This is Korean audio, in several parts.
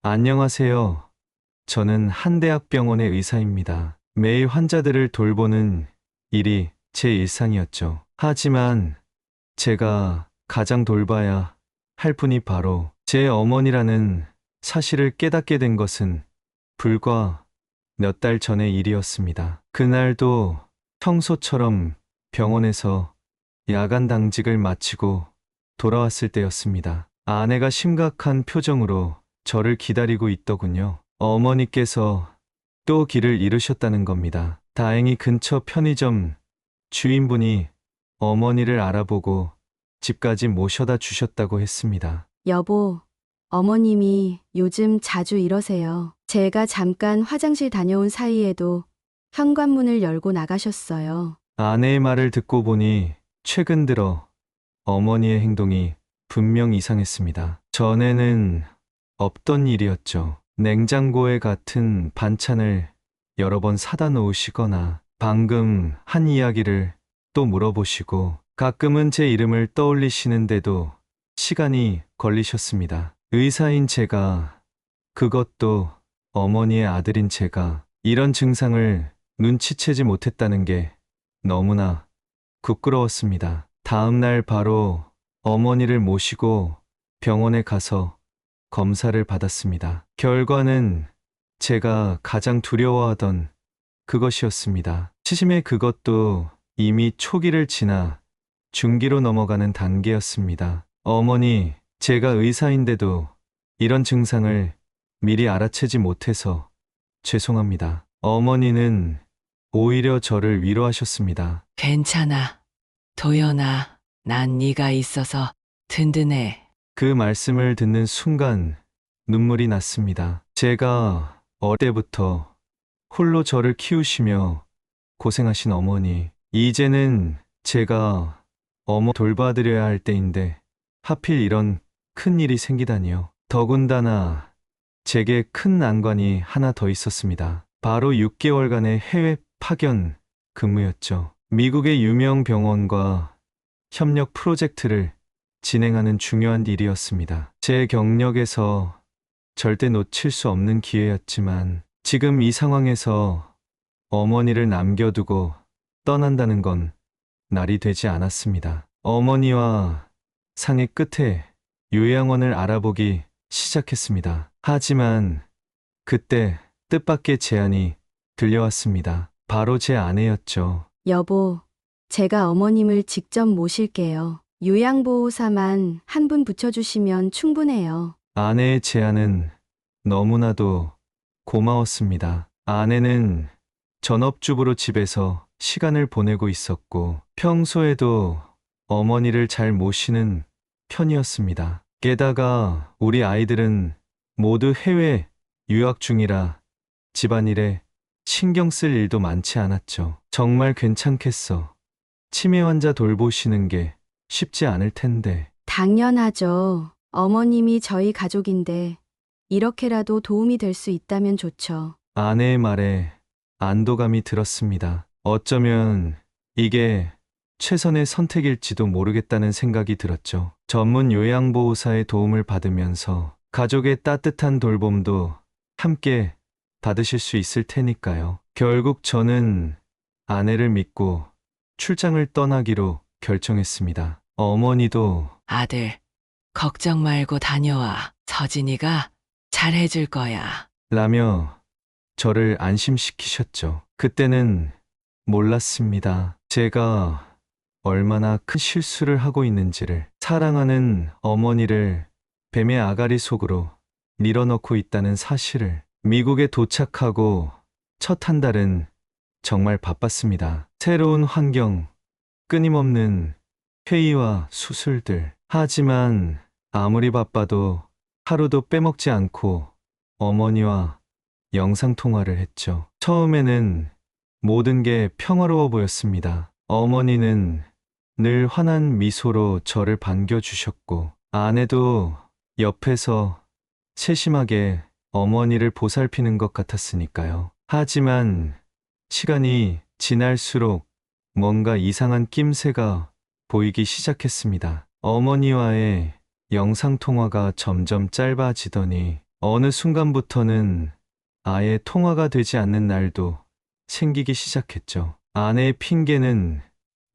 안녕하세요. 저는 한 대학병원의 의사입니다. 매일 환자들을 돌보는 일이 제 일상이었죠. 하지만 제가 가장 돌봐야 할 분이 바로 제 어머니라는 사실을 깨닫게 된 것은 불과 몇 달 전의 일이었습니다. 그날도 평소처럼 병원에서 야간 당직을 마치고 돌아왔을 때였습니다. 아내가 심각한 표정으로 저를 기다리고 있더군요. 어머니께서 또 길을 잃으셨다는 겁니다. 다행히 근처 편의점 주인분이 어머니를 알아보고 집까지 모셔다 주셨다고 했습니다. 여보, 어머님이 요즘 자주 이러세요. 제가 잠깐 화장실 다녀온 사이에도 현관문을 열고 나가셨어요. 아내의 말을 듣고 보니 최근 들어 어머니의 행동이 분명 이상했습니다. 전에는 없던 일이었죠. 냉장고에 같은 반찬을 여러 번 사다 놓으시거나 방금 한 이야기를 또 물어보시고 가끔은 제 이름을 떠올리시는데도 시간이 걸리셨습니다. 의사인 제가, 그것도 어머니의 아들인 제가 이런 증상을 눈치채지 못했다는 게 너무나 부끄러웠습니다. 다음 날 바로 어머니를 모시고 병원에 가서 검사를 받았습니다. 결과는 제가 가장 두려워하던 그것이었습니다. 치심의 그것도 이미 초기를 지나 중기로 넘어가는 단계였습니다. 어머니, 제가 의사인데도 이런 증상을 미리 알아채지 못해서 죄송합니다. 어머니는 오히려 저를 위로하셨습니다. 괜찮아. 도연아, 난 네가 있어서 든든해. 그 말씀을 듣는 순간 눈물이 났습니다. 제가 어릴 때부터 홀로 저를 키우시며 고생하신 어머니, 이제는 제가 돌봐드려야 할 때인데 하필 이런 큰 일이 생기다니요. 더군다나 제게 큰 난관이 하나 더 있었습니다. 바로 6개월간의 해외 파견 근무였죠. 미국의 유명 병원과 협력 프로젝트를 진행하는 중요한 일이었습니다. 제 경력에서 절대 놓칠 수 없는 기회였지만 지금 이 상황에서 어머니를 남겨두고 떠난다는 건 날이 되지 않았습니다. 어머니와 상의 끝에 요양원을 알아보기 시작했습니다. 하지만 그때 뜻밖의 제안이 들려왔습니다. 바로 제 아내였죠. 여보, 제가 어머님을 직접 모실게요. 요양보호사만 한 분 붙여주시면 충분해요. 아내의 제안은 너무나도 고마웠습니다. 아내는 전업주부로 집에서 시간을 보내고 있었고 평소에도 어머니를 잘 모시는 편이었습니다. 게다가 우리 아이들은 모두 해외 유학 중이라 집안일에 신경 쓸 일도 많지 않았죠. 정말 괜찮겠어. 치매 환자 돌보시는 게 쉽지 않을 텐데. 당연하죠. 어머님이 저희 가족인데 이렇게라도 도움이 될 수 있다면 좋죠. 아내의 말에 안도감이 들었습니다. 어쩌면 이게 최선의 선택일지도 모르겠다는 생각이 들었죠. 전문 요양보호사의 도움을 받으면서 가족의 따뜻한 돌봄도 함께 받으실 수 있을 테니까요. 결국 저는 아내를 믿고 출장을 떠나기로 결정했습니다. 어머니도 아들, 걱정 말고 다녀와. 서진이가 잘해줄 거야. 라며 저를 안심시키셨죠. 그때는 몰랐습니다. 제가 얼마나 큰 실수를 하고 있는지를, 사랑하는 어머니를 뱀의 아가리 속으로 밀어넣고 있다는 사실을. 미국에 도착하고 첫 한 달은 정말 바빴습니다. 새로운 환경, 끊임없는 회의와 수술들. 하지만 아무리 바빠도 하루도 빼먹지 않고 어머니와 영상통화를 했죠. 처음에는 모든 게 평화로워 보였습니다. 어머니는 늘 환한 미소로 저를 반겨주셨고 아내도 옆에서 세심하게 어머니를 보살피는 것 같았으니까요. 하지만 시간이 지날수록 뭔가 이상한 낌새가 보이기 시작했습니다. 어머니와의 영상통화가 점점 짧아지더니 어느 순간부터는 아예 통화가 되지 않는 날도 생기기 시작했죠. 아내의 핑계는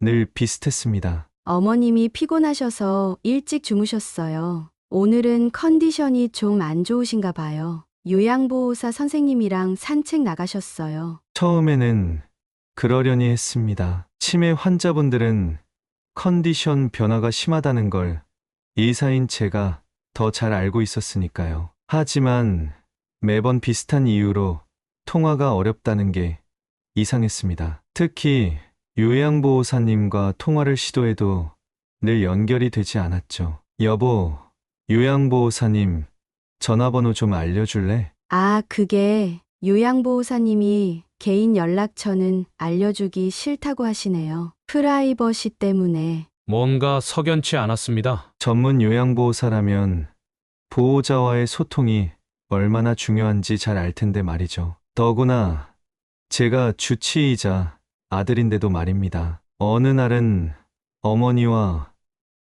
늘 비슷했습니다. 어머님이 피곤하셔서 일찍 주무셨어요. 오늘은 컨디션이 좀 안 좋으신가 봐요. 요양보호사 선생님이랑 산책 나가셨어요. 처음에는 그러려니 했습니다. 치매 환자분들은 컨디션 변화가 심하다는 걸 의사인 제가 더 잘 알고 있었으니까요. 하지만 매번 비슷한 이유로 통화가 어렵다는 게 이상했습니다. 특히 요양보호사님과 통화를 시도해도 늘 연결이 되지 않았죠. 여보, 요양보호사님 전화번호 좀 알려줄래? 아, 그게 요양보호사님이 개인 연락처는 알려주기 싫다고 하시네요. 프라이버시 때문에. 뭔가 석연치 않았습니다. 전문 요양보호사라면 보호자와의 소통이 얼마나 중요한지 잘 알 텐데 말이죠. 더구나 제가 주치의이자 아들인데도 말입니다. 어느 날은 어머니와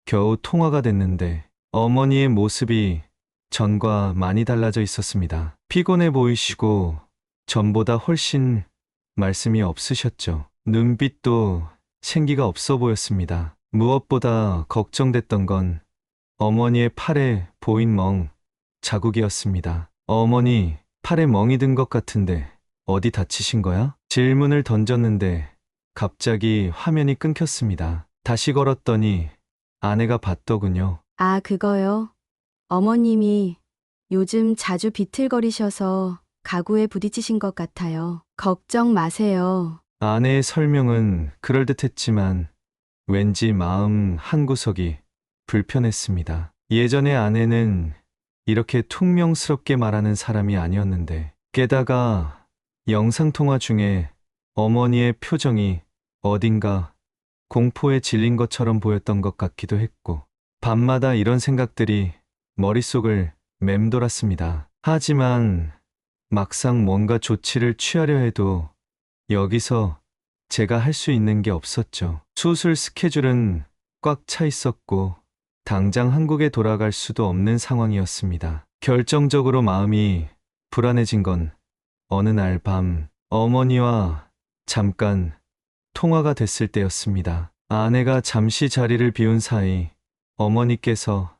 겨우 통화가 됐는데 어머니의 모습이 전과 많이 달라져 있었습니다. 피곤해 보이시고 전보다 훨씬 말씀이 없으셨죠. 눈빛도 생기가 없어 보였습니다. 무엇보다 걱정됐던 건 어머니의 팔에 보인 자국이었습니다. 어머니, 팔에 멍이 든 것 같은데 어디 다치신 거야? 질문을 던졌는데 갑자기 화면이 끊겼습니다. 다시 걸었더니 아내가 봤더군요. 아, 그거요. 어머님이 요즘 자주 비틀거리셔서 가구에 부딪히신 것 같아요. 걱정 마세요. 아내의 설명은 그럴듯했지만 왠지 마음 한구석이 불편했습니다. 예전에 아내는 이렇게 퉁명스럽게 말하는 사람이 아니었는데 게다가 영상통화 중에 어머니의 표정이 어딘가 공포에 질린 것처럼 보였던 것 같기도 했고 밤마다 이런 생각들이 머릿속을 맴돌았습니다. 하지만 막상 뭔가 조치를 취하려 해도 여기서 제가 할 수 있는 게 없었죠. 수술 스케줄은 꽉 차 있었고 당장 한국에 돌아갈 수도 없는 상황이었습니다. 결정적으로 마음이 불안해진 건 어느 날 밤 어머니와 잠깐 통화가 됐을 때였습니다. 아내가 잠시 자리를 비운 사이 어머니께서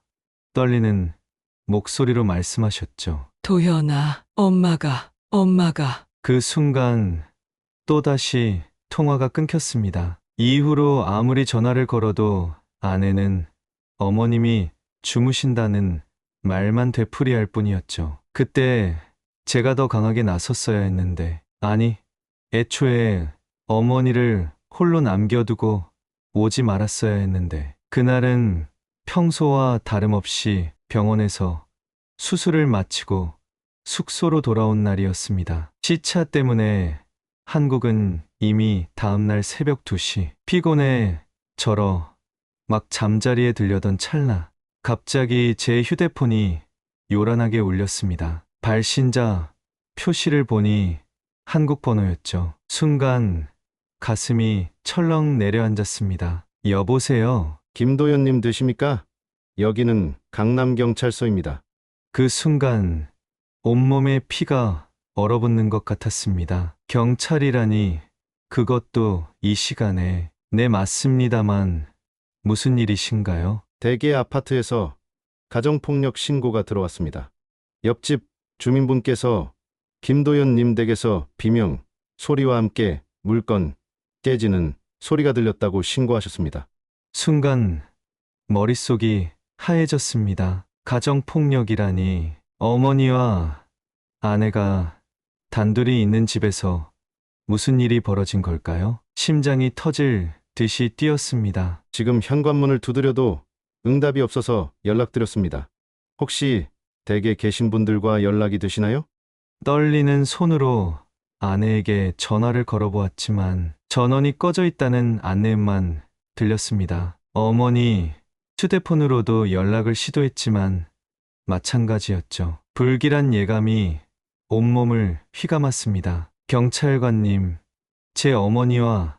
떨리는 목소리로 말씀하셨죠. 도연아, 엄마가. 그 순간 또다시 통화가 끊겼습니다. 이후로 아무리 전화를 걸어도 아내는 어머님이 주무신다는 말만 되풀이할 뿐이었죠. 그때 제가 더 강하게 나섰어야 했는데, 아니, 애초에 어머니를 홀로 남겨두고 오지 말았어야 했는데, 그날은 평소와 다름없이 병원에서 수술을 마치고 숙소로 돌아온 날이었습니다. 시차 때문에 한국은 이미 다음날 새벽 2시, 피곤해 절어 막 잠자리에 들려던 찰나, 갑자기 제 휴대폰이 요란하게 울렸습니다. 발신자 표시를 보니 한국 번호였죠. 순간 가슴이 철렁 내려앉았습니다. 여보세요. 김도연님 되십니까? 여기는 강남경찰서입니다. 그 순간 온몸에 피가 얼어붙는 것 같았습니다. 경찰이라니, 그것도 이 시간에. 네, 맞습니다만 무슨 일이신가요? 대개 아파트에서 가정폭력 신고가 들어왔습니다. 옆집 주민분께서 김도연님 댁에서 비명, 소리와 함께 물건 깨지는 소리가 들렸다고 신고하셨습니다. 순간 머릿속이 하얘졌습니다. 가정폭력이라니, 어머니와 아내가 단둘이 있는 집에서 무슨 일이 벌어진 걸까요? 심장이 터질 듯이 뛰었습니다. 지금 현관문을 두드려도 응답이 없어서 연락드렸습니다. 혹시 댁에 계신 분들과 연락이 되시나요? 떨리는 손으로 아내에게 전화를 걸어보았지만 전원이 꺼져 있다는 안내만 들렸습니다. 어머니 휴대폰으로도 연락을 시도했지만 마찬가지였죠. 불길한 예감이 온몸을 휘감았습니다. 경찰관님, 제 어머니와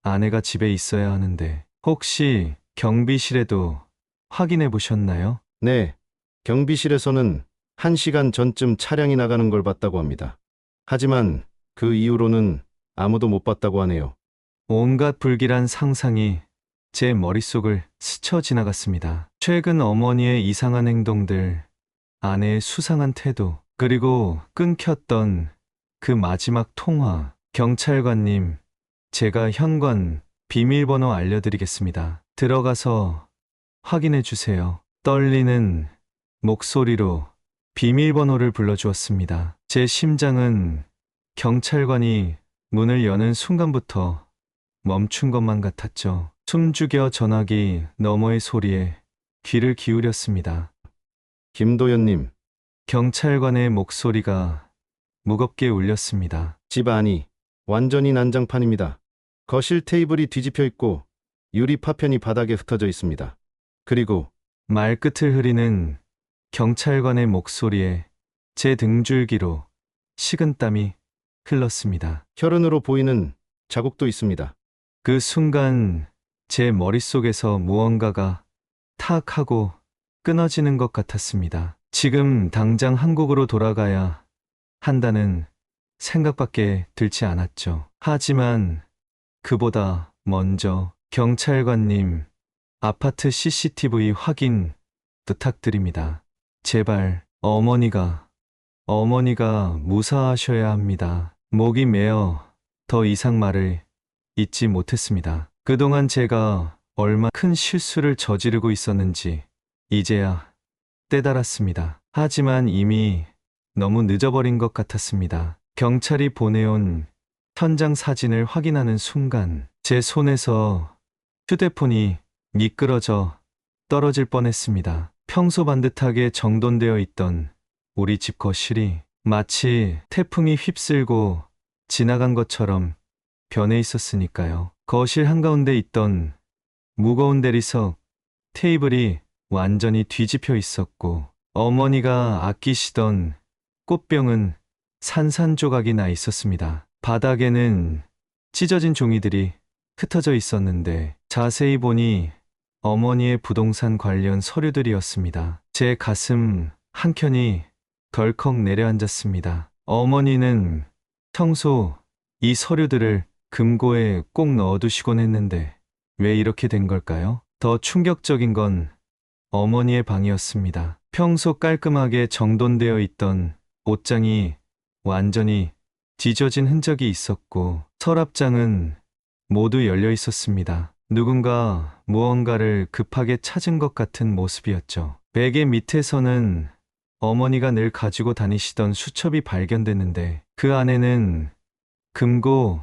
아내가 집에 있어야 하는데 혹시 경비실에도 확인해 보셨나요? 네, 경비실에서는 1시간 전쯤 차량이 나가는 걸 봤다고 합니다. 하지만 그 이후로는 아무도 못 봤다고 하네요. 온갖 불길한 상상이 제 머릿속을 스쳐 지나갔습니다. 최근 어머니의 이상한 행동들, 아내의 수상한 태도, 그리고 끊겼던 그 마지막 통화. 경찰관님, 제가 현관 비밀번호 알려드리겠습니다. 들어가서 확인해 주세요. 떨리는 목소리로 비밀번호를 불러주었습니다. 제 심장은 경찰관이 문을 여는 순간부터 멈춘 것만 같았죠. 숨죽여 전화기 너머의 소리에 귀를 기울였습니다. 김도연님, 경찰관의 목소리가 무겁게 울렸습니다. 집 안이 완전히 난장판입니다. 거실 테이블이 뒤집혀 있고 유리 파편이 바닥에 흩어져 있습니다. 그리고 말끝을 흐리는 경찰관의 목소리에 제 등줄기로 식은땀이 흘렀습니다. 혈흔으로 보이는 자국도 있습니다. 그 순간 제 머릿속에서 무언가가 탁 하고 끊어지는 것 같았습니다. 지금 당장 한국으로 돌아가야 한다는 생각밖에 들지 않았죠. 하지만 그보다 먼저 경찰관님, 아파트 CCTV 확인 부탁드립니다. 제발 어머니가 무사하셔야 합니다. 목이 메어 더 이상 말을 잇지 못했습니다. 그동안 제가 얼마 큰 실수를 저지르고 있었는지 이제야 깨달았습니다. 하지만 이미 너무 늦어버린 것 같았습니다. 경찰이 보내온 현장 사진을 확인하는 순간 제 손에서 휴대폰이 미끄러져 떨어질 뻔했습니다. 평소 반듯하게 정돈되어 있던 우리 집 거실이 마치 태풍이 휩쓸고 지나간 것처럼 변해 있었으니까요. 거실 한가운데 있던 무거운 대리석, 테이블이 완전히 뒤집혀 있었고 어머니가 아끼시던 꽃병은 산산조각이 나 있었습니다. 바닥에는 찢어진 종이들이 흩어져 있었는데 자세히 보니 어머니의 부동산 관련 서류들이었습니다. 제 가슴 한켠이 덜컥 내려앉았습니다. 어머니는 평소 이 서류들을 금고에 꼭 넣어두시곤 했는데 왜 이렇게 된 걸까요? 더 충격적인 건 어머니의 방이었습니다. 평소 깔끔하게 정돈되어 있던 옷장이 완전히 뒤져진 흔적이 있었고 서랍장은 모두 열려 있었습니다. 누군가 무언가를 급하게 찾은 것 같은 모습이었죠. 베개 밑에서는 어머니가 늘 가지고 다니시던 수첩이 발견됐는데 그 안에는 금고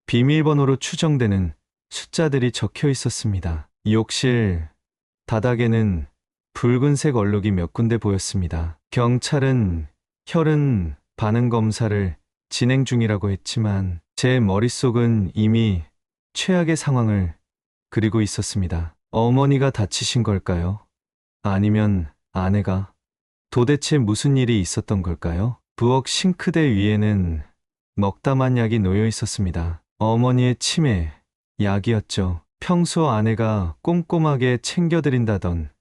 비밀번호로 추정되는 숫자들이 적혀 있었습니다. 욕실 바닥에는 붉은색 얼룩이 몇 군데 보였습니다. 경찰은 혈흔 반응 검사를 진행 중이라고 했지만 제 머릿속은 이미 최악의 상황을 그리고 있었습니다. 어머니가 다치신 걸까요? 아니면 아내가? 도대체 무슨 일이 있었던 걸까요? 부엌 싱크대 위에는 먹다만 약이 놓여 있었습니다. 어머니의 치매 약이었죠. 평소 아내가 꼼꼼하게 챙겨드린다던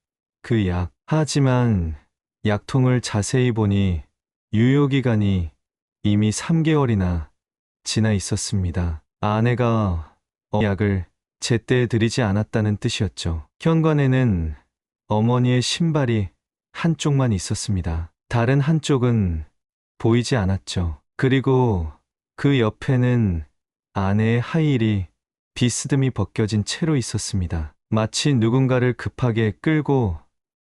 그 약. 하지만 약통을 자세히 보니 유효기간이 이미 3개월이나 지나 있었습니다. 아내가 약을 제때 드리지 않았다는 뜻이었죠. 현관에는 어머니의 신발이 한쪽만 있었습니다. 다른 한쪽은 보이지 않았죠. 그리고 그 옆에는 아내의 하이힐이 비스듬히 벗겨진 채로 있었습니다. 마치 누군가를 급하게 끌고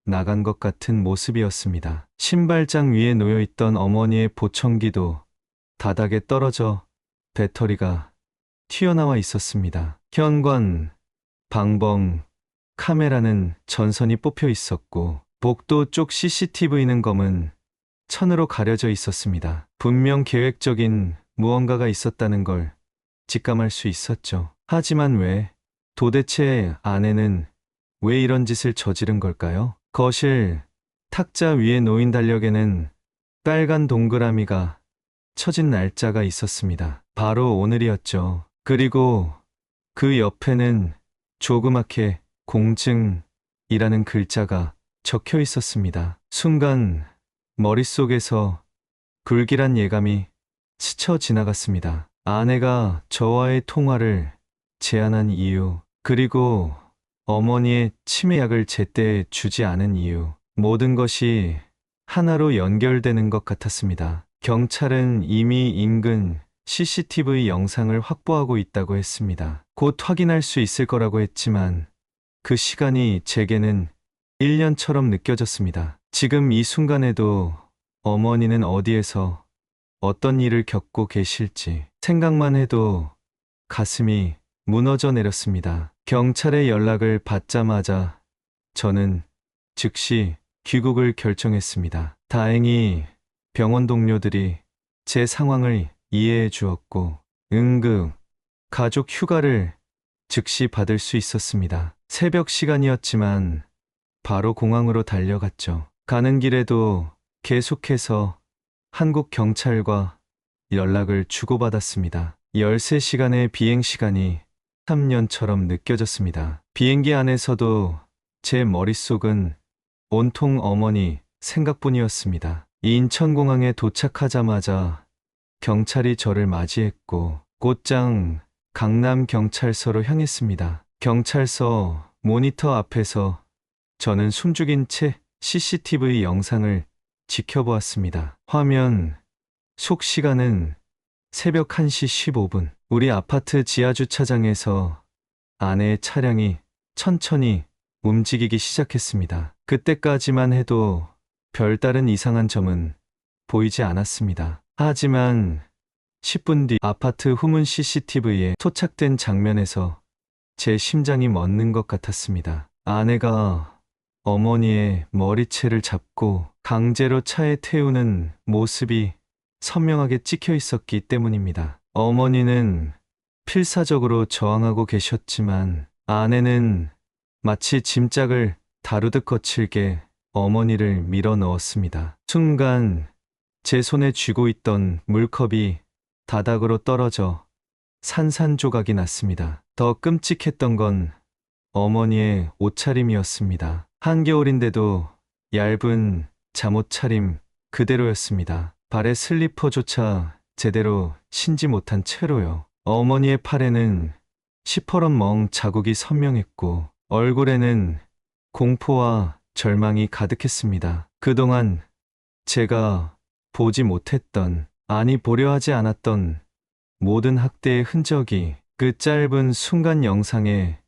나간 것 같은 모습이었습니다. 신발장 위에 놓여있던 어머니의 보청기도 바닥에 떨어져 배터리가 튀어나와 있었습니다. 현관, 방범, 카메라는 전선이 뽑혀 있었고 복도 쪽 CCTV는 검은 천으로 가려져 있었습니다. 분명 계획적인 무언가가 있었다는 걸 직감할 수 있었죠. 하지만 도대체 아내는 왜 이런 짓을 저지른 걸까요? 거실 탁자 위에 놓인 달력에는 빨간 동그라미가 쳐진 날짜가 있었습니다. 바로 오늘이었죠. 그리고 그 옆에는 조그맣게 공증이라는 글자가 적혀 있었습니다. 순간 머릿속에서 불길한 예감이 스쳐 지나갔습니다. 아내가 저와의 통화를 제안한 이유, 그리고 어머니의 치매약을 제때 주지 않은 이유, 모든 것이 하나로 연결되는 것 같았습니다. 경찰은 이미 인근 CCTV 영상을 확보하고 있다고 했습니다. 곧 확인할 수 있을 거라고 했지만 그 시간이 제게는 1년처럼 느껴졌습니다. 지금 이 순간에도 어머니는 어디에서 어떤 일을 겪고 계실지 생각만 해도 가슴이 무너져 내렸습니다. 경찰의 연락을 받자마자 저는 즉시 귀국을 결정했습니다. 다행히 병원 동료들이 제 상황을 이해해 주었고 응급 가족 휴가를 즉시 받을 수 있었습니다. 새벽 시간이었지만 바로 공항으로 달려갔죠. 가는 길에도 계속해서 한국 경찰과 연락을 주고받았습니다. 13시간의 비행 시간이 3년처럼 느껴졌습니다. 비행기 안에서도 제 머릿속은 온통 어머니 생각뿐이었습니다. 인천공항에 도착하자마자 경찰이 저를 맞이했고 곧장 강남경찰서로 향했습니다. 경찰서 모니터 앞에서 저는 숨죽인 채 CCTV 영상을 지켜보았습니다. 화면 속 시간은 새벽 1시 15분. 우리 아파트 지하주차장에서 아내의 차량이 천천히 움직이기 시작했습니다. 그때까지만 해도 별다른 이상한 점은 보이지 않았습니다. 하지만 10분 뒤 아파트 후문 CCTV에 토착된 장면에서 제 심장이 멎는 것 같았습니다. 아내가 어머니의 머리채를 잡고 강제로 차에 태우는 모습이 선명하게 찍혀 있었기 때문입니다. 어머니는 필사적으로 저항하고 계셨지만 아내는 마치 짐짝을 다루듯 거칠게 어머니를 밀어 넣었습니다. 순간 제 손에 쥐고 있던 물컵이 바닥으로 떨어져 산산조각이 났습니다. 더 끔찍했던 건 어머니의 옷차림이었습니다. 한겨울인데도 얇은 잠옷차림 그대로였습니다. 발에 슬리퍼조차 제대로 신지 못한 채로요. 어머니의 팔에는 시퍼런 멍 자국이 선명했고 얼굴에는 공포와 절망이 가득했습니다. 그동안 제가 보지 못했던, 아니 보려 하지 않았던 모든 학대의 흔적이 그 짧은 순간 영상에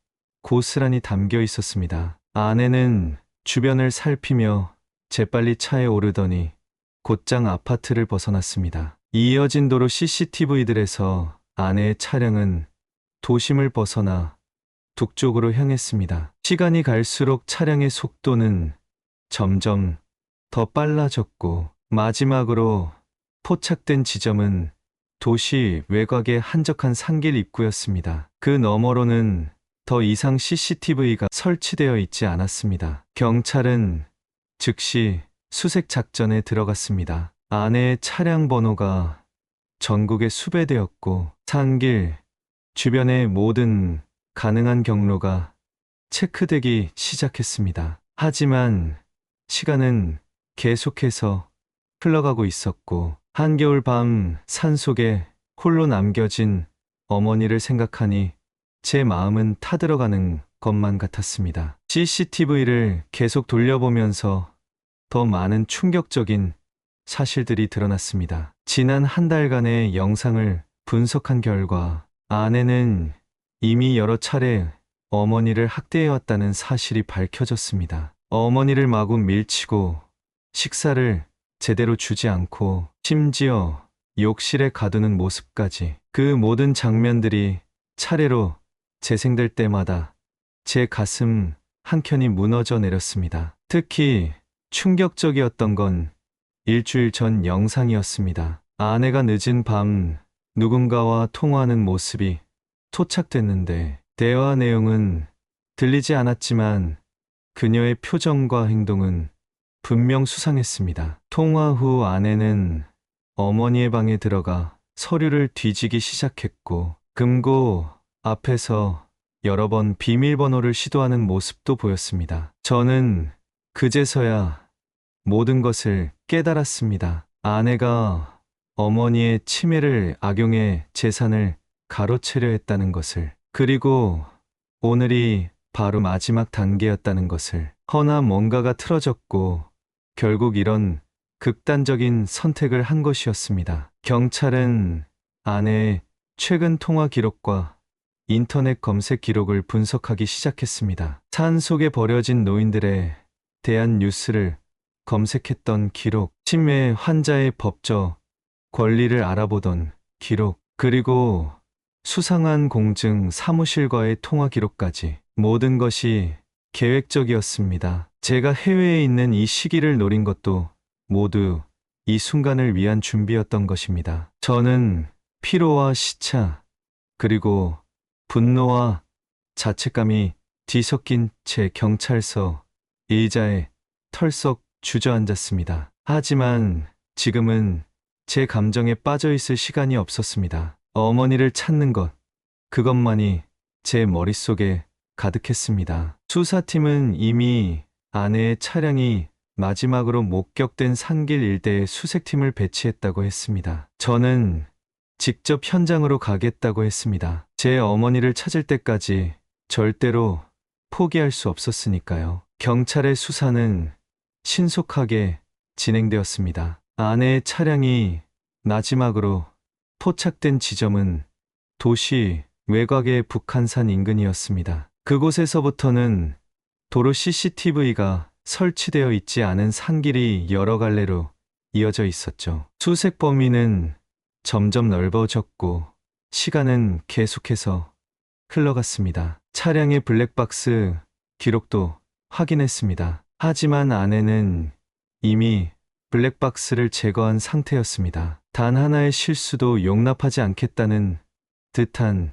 고스란히 담겨 있었습니다. 아내는 주변을 살피며 재빨리 차에 오르더니 곧장 아파트를 벗어났습니다. 이어진 도로 CCTV들에서 아내의 차량은 도심을 벗어나 북쪽으로 향했습니다. 시간이 갈수록 차량의 속도는 점점 더 빨라졌고 마지막으로 포착된 지점은 도시 외곽의 한적한 산길 입구였습니다. 그 너머로는 더 이상 CCTV가 설치되어 있지 않았습니다. 경찰은 즉시 수색 작전에 들어갔습니다. 아내의 차량 번호가 전국에 수배되었고 산길 주변의 모든 가능한 경로가 체크되기 시작했습니다. 하지만 시간은 계속해서 흘러가고 있었고 한겨울 밤 산속에 홀로 남겨진 어머니를 생각하니 제 마음은 타들어가는 것만 같았습니다. CCTV를 계속 돌려보면서 더 많은 충격적인 사실들이 드러났습니다. 지난 한 달간의 영상을 분석한 결과 아내는 이미 여러 차례 어머니를 학대해왔다는 사실이 밝혀졌습니다. 어머니를 마구 밀치고 식사를 제대로 주지 않고 심지어 욕실에 가두는 모습까지, 그 모든 장면들이 차례로 재생될 때마다 제 가슴 한켠이 무너져 내렸습니다. 특히 충격적이었던 건 일주일 전 영상이었습니다. 아내가 늦은 밤 누군가와 통화하는 모습이 토착됐는데 대화 내용은 들리지 않았지만 그녀의 표정과 행동은 분명 수상했습니다. 통화 후 아내는 어머니의 방에 들어가 서류를 뒤지기 시작했고 금고 앞에서 여러 번 비밀번호를 시도하는 모습도 보였습니다. 저는 그제서야 모든 것을 깨달았습니다. 아내가 어머니의 치매를 악용해 재산을 가로채려 했다는 것을, 그리고 오늘이 바로 마지막 단계였다는 것을. 허나 뭔가가 틀어졌고 결국 이런 극단적인 선택을 한 것이었습니다. 경찰은 아내의 최근 통화 기록과 인터넷 검색 기록을 분석하기 시작했습니다. 산속에 버려진 노인들에 대한 뉴스를 검색했던 기록, 치매 환자의 법적 권리를 알아보던 기록, 그리고 수상한 공증 사무실과의 통화 기록까지, 모든 것이 계획적이었습니다. 제가 해외에 있는 이 시기를 노린 것도 모두 이 순간을 위한 준비였던 것입니다. 저는 피로와 시차, 그리고 분노와 자책감이 뒤섞인 채 경찰서 의자에 털썩 주저앉았습니다. 하지만 지금은 제 감정에 빠져 있을 시간이 없었습니다. 어머니를 찾는 것, 그것만이 제 머릿속에 가득했습니다. 수사팀은 이미 아내의 차량이 마지막으로 목격된 산길 일대에 수색팀을 배치했다고 했습니다. 저는 직접 현장으로 가겠다고 했습니다. 제 어머니를 찾을 때까지 절대로 포기할 수 없었으니까요. 경찰의 수사는 신속하게 진행되었습니다. 아내의 차량이 마지막으로 포착된 지점은 도시 외곽의 북한산 인근이었습니다. 그곳에서부터는 도로 CCTV가 설치되어 있지 않은 산길이 여러 갈래로 이어져 있었죠. 수색 범위는 점점 넓어졌고 시간은 계속해서 흘러갔습니다. 차량의 블랙박스 기록도 확인했습니다. 하지만 아내는 이미 블랙박스를 제거한 상태였습니다. 단 하나의 실수도 용납하지 않겠다는 듯한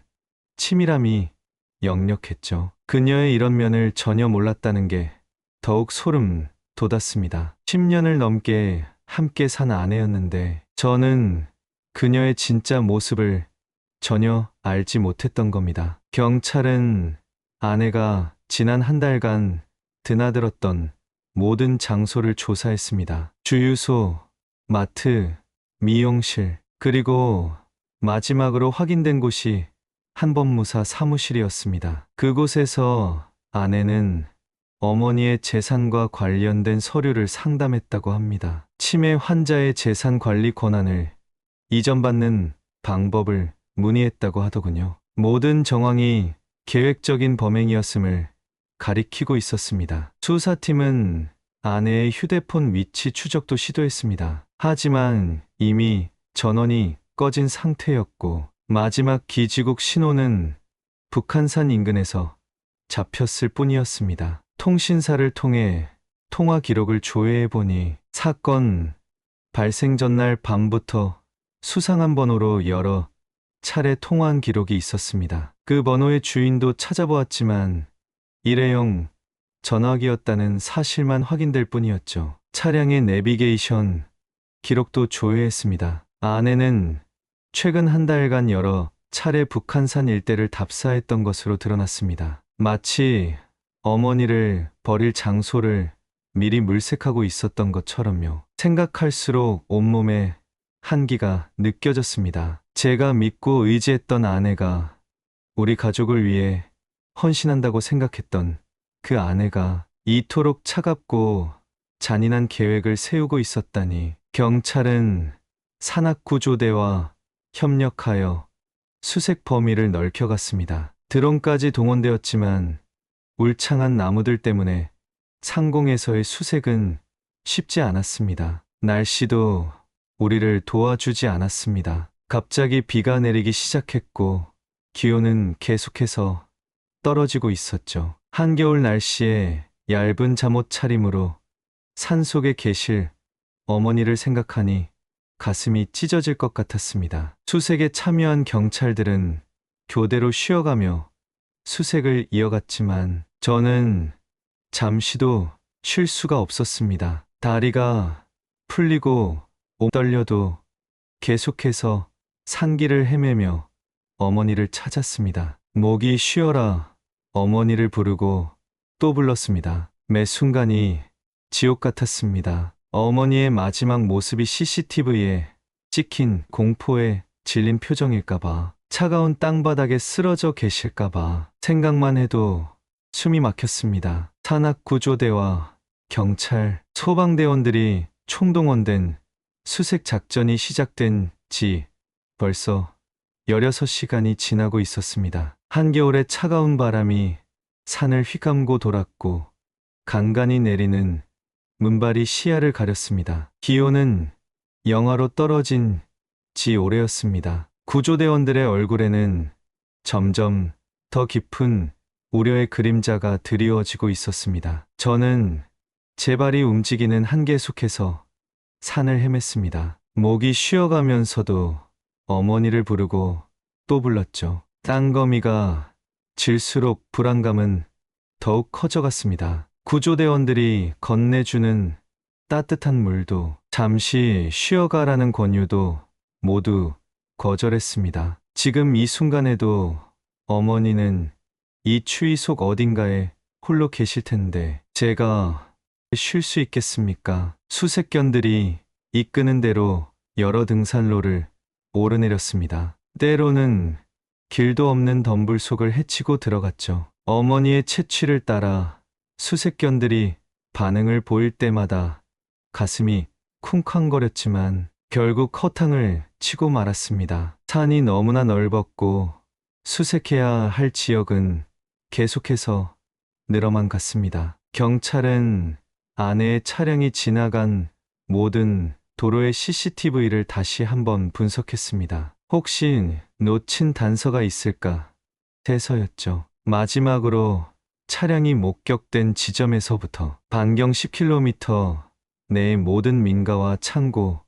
치밀함이 역력했죠. 그녀의 이런 면을 전혀 몰랐다는 게 더욱 소름 돋았습니다. 10년을 넘게 함께 산 아내였는데 저는 그녀의 진짜 모습을 전혀 알지 못했던 겁니다. 경찰은 아내가 지난 한 달간 드나들었던 모든 장소를 조사했습니다. 주유소, 마트, 미용실, 그리고 마지막으로 확인된 곳이 한법무사 사무실이었습니다. 그곳에서 아내는 어머니의 재산과 관련된 서류를 상담했다고 합니다. 치매 환자의 재산 관리 권한을 이전받는 방법을 문의했다고 하더군요. 모든 정황이 계획적인 범행이었음을 가리키고 있었습니다. 수사팀은 아내의 휴대폰 위치 추적도 시도했습니다. 하지만 이미 전원이 꺼진 상태였고 마지막 기지국 신호는 북한산 인근에서 잡혔을 뿐이었습니다. 통신사를 통해 통화 기록을 조회해보니 사건 발생 전날 밤부터 수상한 번호로 여러 차례 통화한 기록이 있었습니다. 그 번호의 주인도 찾아보았지만 일회용 전화기였다는 사실만 확인될 뿐이었죠. 차량의 내비게이션 기록도 조회했습니다. 아내는 최근 한 달간 여러 차례 북한산 일대를 답사했던 것으로 드러났습니다. 마치 어머니를 버릴 장소를 미리 물색하고 있었던 것처럼요. 생각할수록 온몸에 한기가 느껴졌습니다. 제가 믿고 의지했던 아내가, 우리 가족을 위해 헌신한다고 생각했던 그 아내가 이토록 차갑고 잔인한 계획을 세우고 있었다니. 경찰은 산악구조대와 협력하여 수색 범위를 넓혀갔습니다. 드론까지 동원되었지만 울창한 나무들 때문에 상공에서의 수색은 쉽지 않았습니다. 날씨도 우리를 도와주지 않았습니다. 갑자기 비가 내리기 시작했고 기온은 계속해서 떨어지고 있었죠. 한겨울 날씨에 얇은 잠옷 차림으로 산속에 계실 어머니를 생각하니 가슴이 찢어질 것 같았습니다. 수색에 참여한 경찰들은 교대로 쉬어가며 수색을 이어갔지만 저는 잠시도 쉴 수가 없었습니다. 다리가 풀리고 몸 떨려도 계속해서 산길을 헤매며 어머니를 찾았습니다. 목이 쉬어라 어머니를 부르고 또 불렀습니다. 매 순간이 지옥 같았습니다. 어머니의 마지막 모습이 CCTV에 찍힌 공포에 질린 표정일까봐, 차가운 땅바닥에 쓰러져 계실까봐 생각만 해도 숨이 막혔습니다. 산악구조대와 경찰, 소방대원들이 총동원된 수색 작전이 시작된 지 벌써 16시간이 지나고 있었습니다. 한겨울의 차가운 바람이 산을 휘감고 돌았고 간간히 내리는 문발이 시야를 가렸습니다. 기온은 영하로 떨어진 지 오래였습니다. 구조대원들의 얼굴에는 점점 더 깊은 우려의 그림자가 드리워지고 있었습니다. 저는 제 발이 움직이는 한계 속에서 산을 헤맸습니다. 목이 쉬어가면서도 어머니를 부르고 또 불렀죠. 땅거미가 질수록 불안감은 더욱 커져갔습니다. 구조대원들이 건네주는 따뜻한 물도, 잠시 쉬어가라는 권유도 모두 거절했습니다. 지금 이 순간에도 어머니는 이 추위 속 어딘가에 홀로 계실 텐데 제가 쉴 수 있겠습니까? 수색견들이 이끄는 대로 여러 등산로를 오르내렸습니다. 때로는 길도 없는 덤불 속을 헤치고 들어갔죠. 어머니의 채취를 따라 수색견들이 반응을 보일 때마다 가슴이 쿵쾅거렸지만 결국 허탕을 치고 말았습니다. 산이 너무나 넓었고 수색해야 할 지역은 계속해서 늘어만 갔습니다. 경찰은 아내의 차량이 지나간 모든 도로의 CCTV를 다시 한번 분석했습니다. 혹시 놓친 단서가 있을까 해서였죠. 마지막으로 차량이 목격된 지점에서부터 반경 10km 내의 모든 민가와 창고,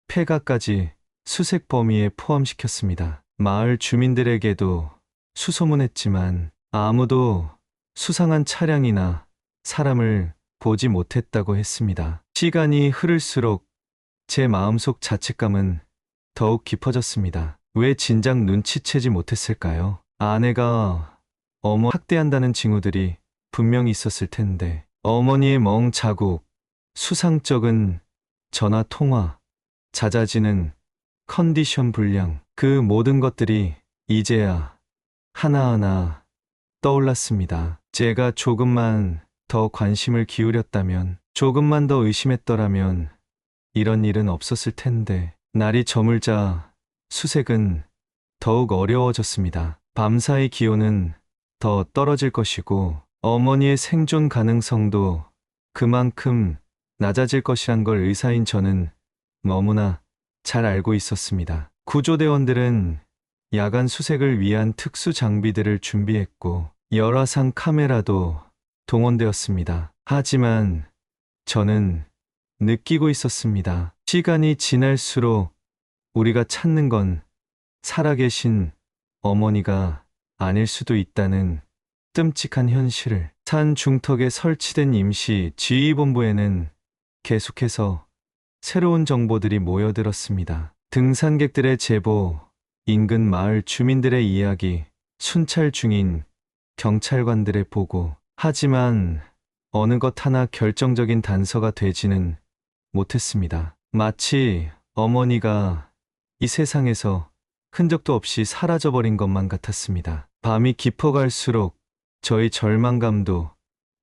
폐가까지 수색 범위에 포함시켰습니다. 마을 주민들에게도 수소문했지만 아무도 수상한 차량이나 사람을 보지 못했다고 했습니다. 시간이 흐를수록 제 마음속 자책감은 더욱 깊어졌습니다. 왜 진작 눈치채지 못했을까요? 아내가 어머 학대한다는 징후들이 분명히 있었을 텐데 어머니의 멍 자국, 수상쩍은 전화 통화, 잦아지는 컨디션 불량, 그 모든 것들이 이제야 하나하나 떠올랐습니다. 제가 조금만 더 관심을 기울였다면, 조금만 더 의심했더라면 이런 일은 없었을 텐데 날이 저물자 수색은 더욱 어려워졌습니다. 밤사이 기온은 더 떨어질 것이고 어머니의 생존 가능성도 그만큼 낮아질 것이란 걸 의사인 저는 너무나 잘 알고 있었습니다. 구조대원들은 야간 수색을 위한 특수 장비들을 준비했고 열화상 카메라도 동원되었습니다. 하지만 저는 느끼고 있었습니다. 시간이 지날수록 우리가 찾는 건 살아계신 어머니가 아닐 수도 있다는 끔찍한 현실을. 산 중턱에 설치된 임시 지휘본부에는 계속해서 새로운 정보들이 모여들었습니다. 등산객들의 제보, 인근 마을 주민들의 이야기, 순찰 중인 경찰관들의 보고. 하지만 어느 것 하나 결정적인 단서가 되지는 못했습니다. 마치 어머니가 이 세상에서 흔적도 없이 사라져버린 것만 같았습니다. 밤이 깊어갈수록 저희 절망감도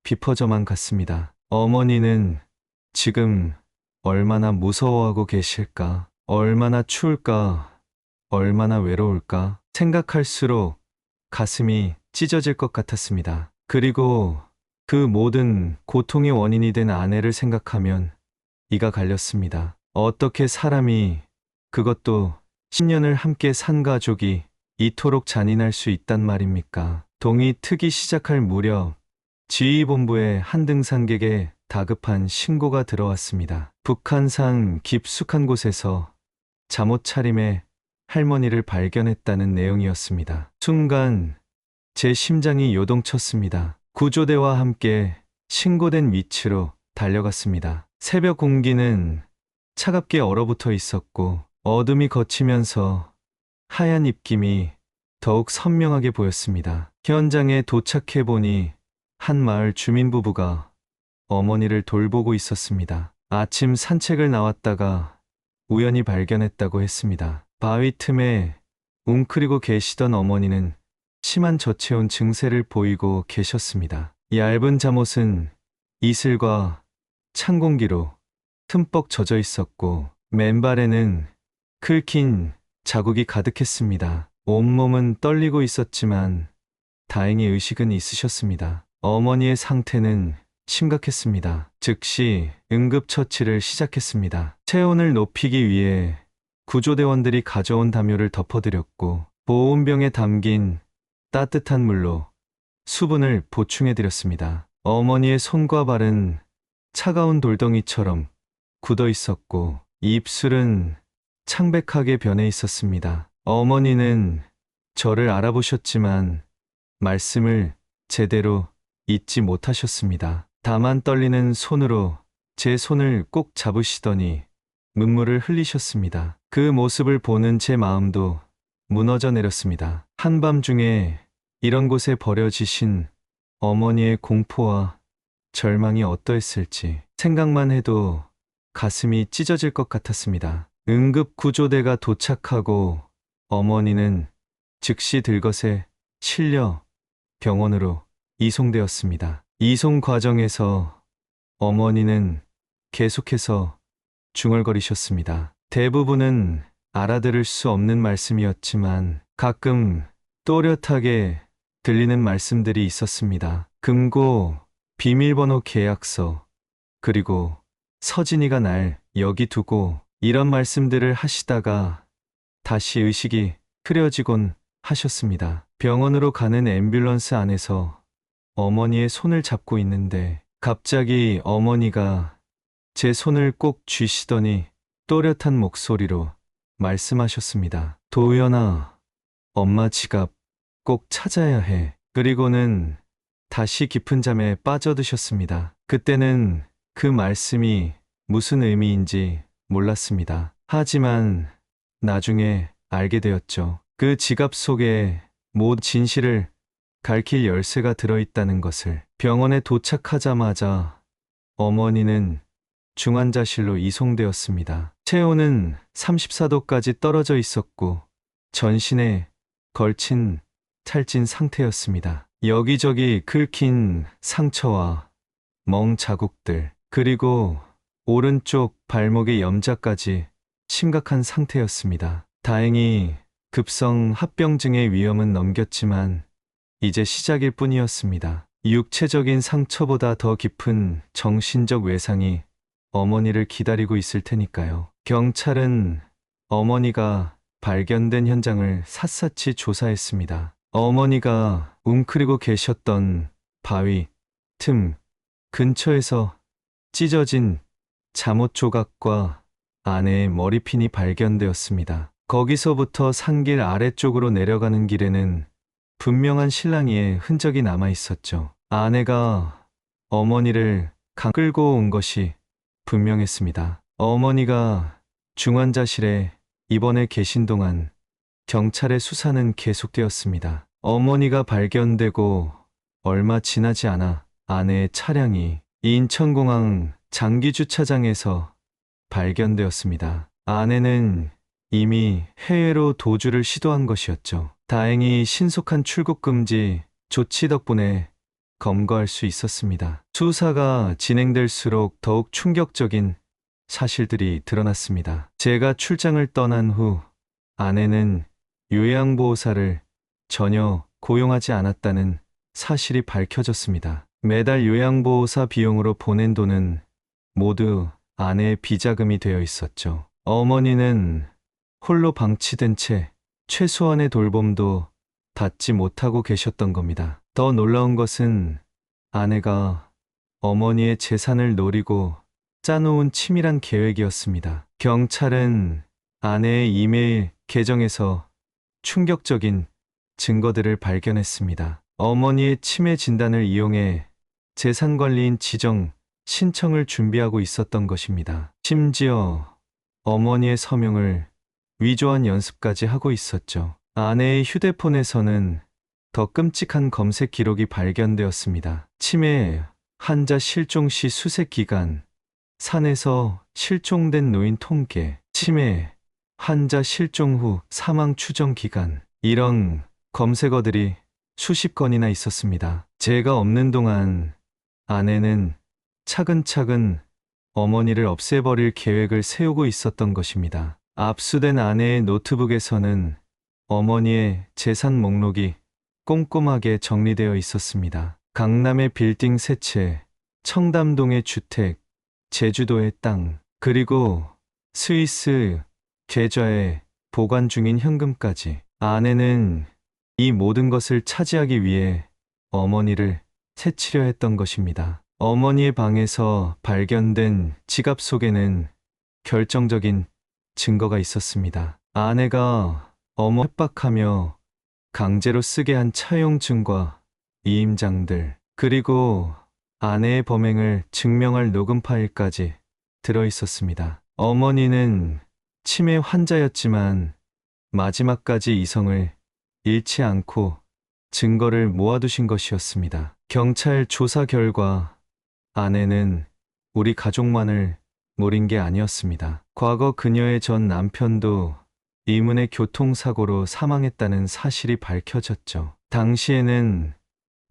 깊어져만 갔습니다. 어머니는 지금 얼마나 무서워하고 계실까? 얼마나 추울까? 얼마나 외로울까? 생각할수록 가슴이 찢어질 것 같았습니다. 그리고 그 모든 고통의 원인이 된 아내를 생각하면 이가 갈렸습니다. 어떻게 사람이, 그것도 10년을 함께 산 가족이 이토록 잔인할 수 있단 말입니까? 동이 트기 시작할 무렵 지휘본부에 한 등산객의 다급한 신고가 들어왔습니다. 북한산 깊숙한 곳에서 잠옷 차림의 할머니를 발견했다는 내용이었습니다. 순간 제 심장이 요동쳤습니다. 구조대와 함께 신고된 위치로 달려갔습니다. 새벽 공기는 차갑게 얼어붙어 있었고 어둠이 걷히면서 하얀 입김이 더욱 선명하게 보였습니다. 현장에 도착해보니 한 마을 주민 부부가 어머니를 돌보고 있었습니다. 아침 산책을 나왔다가 우연히 발견했다고 했습니다. 바위 틈에 웅크리고 계시던 어머니는 심한 저체온 증세를 보이고 계셨습니다. 얇은 잠옷은 이슬과 찬 공기로 흠뻑 젖어 있었고 맨발에는 긁힌 자국이 가득했습니다. 온몸은 떨리고 있었지만 다행히 의식은 있으셨습니다. 어머니의 상태는 심각했습니다. 즉시 응급처치를 시작했습니다. 체온을 높이기 위해 구조대원들이 가져온 담요를 덮어드렸고 보온병에 담긴 따뜻한 물로 수분을 보충해드렸습니다. 어머니의 손과 발은 차가운 돌덩이처럼 굳어 있었고 입술은 창백하게 변해 있었습니다. 어머니는 저를 알아보셨지만 말씀을 제대로 잊지 못하셨습니다. 다만 떨리는 손으로 제 손을 꼭 잡으시더니 눈물을 흘리셨습니다. 그 모습을 보는 제 마음도 무너져 내렸습니다. 한밤중에 이런 곳에 버려지신 어머니의 공포와 절망이 어떠했을지 생각만 해도 가슴이 찢어질 것 같았습니다. 응급구조대가 도착하고 어머니는 즉시 들것에 실려 병원으로 이송되었습니다. 이송 과정에서 어머니는 계속해서 중얼거리셨습니다. 대부분은 알아들을 수 없는 말씀이었지만 가끔 또렷하게 들리는 말씀들이 있었습니다. 금고, 비밀번호 계약서, 그리고 서진이가 날 여기 두고 이런 말씀들을 하시다가 다시 의식이 흐려지곤 하셨습니다. 병원으로 가는 앰뷸런스 안에서 어머니의 손을 잡고 있는데 갑자기 어머니가 제 손을 꼭 쥐시더니 또렷한 목소리로 말씀하셨습니다. 도연아, 엄마 지갑 꼭 찾아야 해. 그리고는 다시 깊은 잠에 빠져드셨습니다. 그때는 그 말씀이 무슨 의미인지 몰랐습니다. 하지만 나중에 알게 되었죠. 그 지갑 속에 모든 진실을 밝힐 열쇠가 들어있다는 것을. 병원에 도착하자마자 어머니는 중환자실로 이송되었습니다. 체온은 34도까지 떨어져 있었고 전신에 걸친 찰진 상태였습니다. 여기저기 긁힌 상처와 멍 자국들, 그리고 오른쪽 발목의 염자까지 심각한 상태였습니다. 다행히 급성 합병증의 위험은 넘겼지만 이제 시작일 뿐이었습니다. 육체적인 상처보다 더 깊은 정신적 외상이 어머니를 기다리고 있을 테니까요. 경찰은 어머니가 발견된 현장을 샅샅이 조사했습니다. 어머니가 웅크리고 계셨던 바위 틈 근처에서 찢어진 잠옷 조각과 아내의 머리핀이 발견되었습니다. 거기서부터 산길 아래쪽으로 내려가는 길에는 분명한 실랑이의 흔적이 남아 있었죠. 아내가 어머니를 끌고 온 것이 분명했습니다. 어머니가 중환자실에 입원해 계신 동안 경찰의 수사는 계속되었습니다. 어머니가 발견되고 얼마 지나지 않아 아내의 차량이 인천공항 장기주차장에서 발견되었습니다. 아내는 이미 해외로 도주를 시도한 것이었죠. 다행히 신속한 출국 금지 조치 덕분에 검거할 수 있었습니다. 수사가 진행될수록 더욱 충격적인 사실들이 드러났습니다. 제가 출장을 떠난 후 아내는 요양보호사를 전혀 고용하지 않았다는 사실이 밝혀졌습니다. 매달 요양보호사 비용으로 보낸 돈은 모두 아내의 비자금이 되어 있었죠. 어머니는 홀로 방치된 채 최소한의 돌봄도 받지 못하고 계셨던 겁니다. 더 놀라운 것은 아내가 어머니의 재산을 노리고 짜놓은 치밀한 계획이었습니다. 경찰은 아내의 이메일 계정에서 충격적인 증거들을 발견했습니다. 어머니의 치매 진단을 이용해 재산관리인 지정 신청을 준비하고 있었던 것입니다. 심지어 어머니의 서명을 위조한 연습까지 하고 있었죠. 아내의 휴대폰에서는 더 끔찍한 검색 기록이 발견되었습니다. 치매 환자 실종 시 수색 기간, 산에서 실종된 노인 통계, 치매, 환자 실종 후 사망 추정 기간, 이런 검색어들이 수십 건이나 있었습니다. 제가 없는 동안 아내는 차근차근 어머니를 없애버릴 계획을 세우고 있었던 것입니다. 압수된 아내의 노트북에서는 어머니의 재산 목록이 꼼꼼하게 정리되어 있었습니다. 강남의 빌딩 3채, 청담동의 주택, 제주도의 땅, 그리고 스위스 계좌에 보관 중인 현금까지. 아내는 이 모든 것을 차지하기 위해 어머니를 해치려 했던 것입니다. 어머니의 방에서 발견된 지갑 속에는 결정적인 증거가 있었습니다. 아내가 어머 협박하며 강제로 쓰게 한 차용증과 위임장들, 그리고 아내의 범행을 증명할 녹음 파일까지 들어 있었습니다. 어머니는 치매 환자였지만 마지막까지 이성을 잃지 않고 증거를 모아두신 것이었습니다. 경찰 조사 결과 아내는 우리 가족만을 노린 게 아니었습니다. 과거 그녀의 전 남편도 이문의 교통사고로 사망했다는 사실이 밝혀졌죠. 당시에는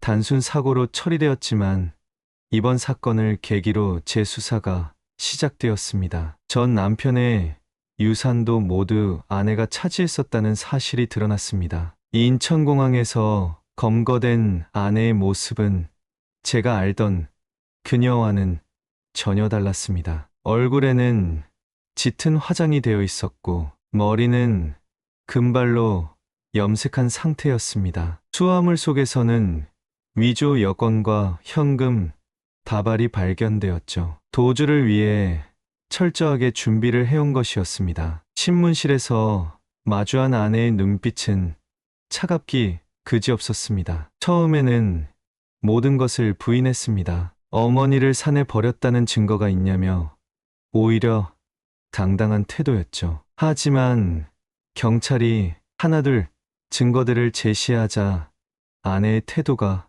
단순 사고로 처리되었지만 이번 사건을 계기로 재수사가 시작되었습니다. 전 남편의 유산도 모두 아내가 차지했었다는 사실이 드러났습니다. 인천공항에서 검거된 아내의 모습은 제가 알던 그녀와는 전혀 달랐습니다. 얼굴에는 짙은 화장이 되어 있었고 머리는 금발로 염색한 상태였습니다. 수화물 속에서는 위조 여권과 현금, 다발이 발견되었죠. 도주를 위해 철저하게 준비를 해온 것이었습니다. 신문실에서 마주한 아내의 눈빛은 차갑기 그지없었습니다. 처음에는 모든 것을 부인했습니다. 어머니를 산에 버렸다는 증거가 있냐며 오히려 당당한 태도였죠. 하지만 경찰이 하나둘 증거들을 제시하자 아내의 태도가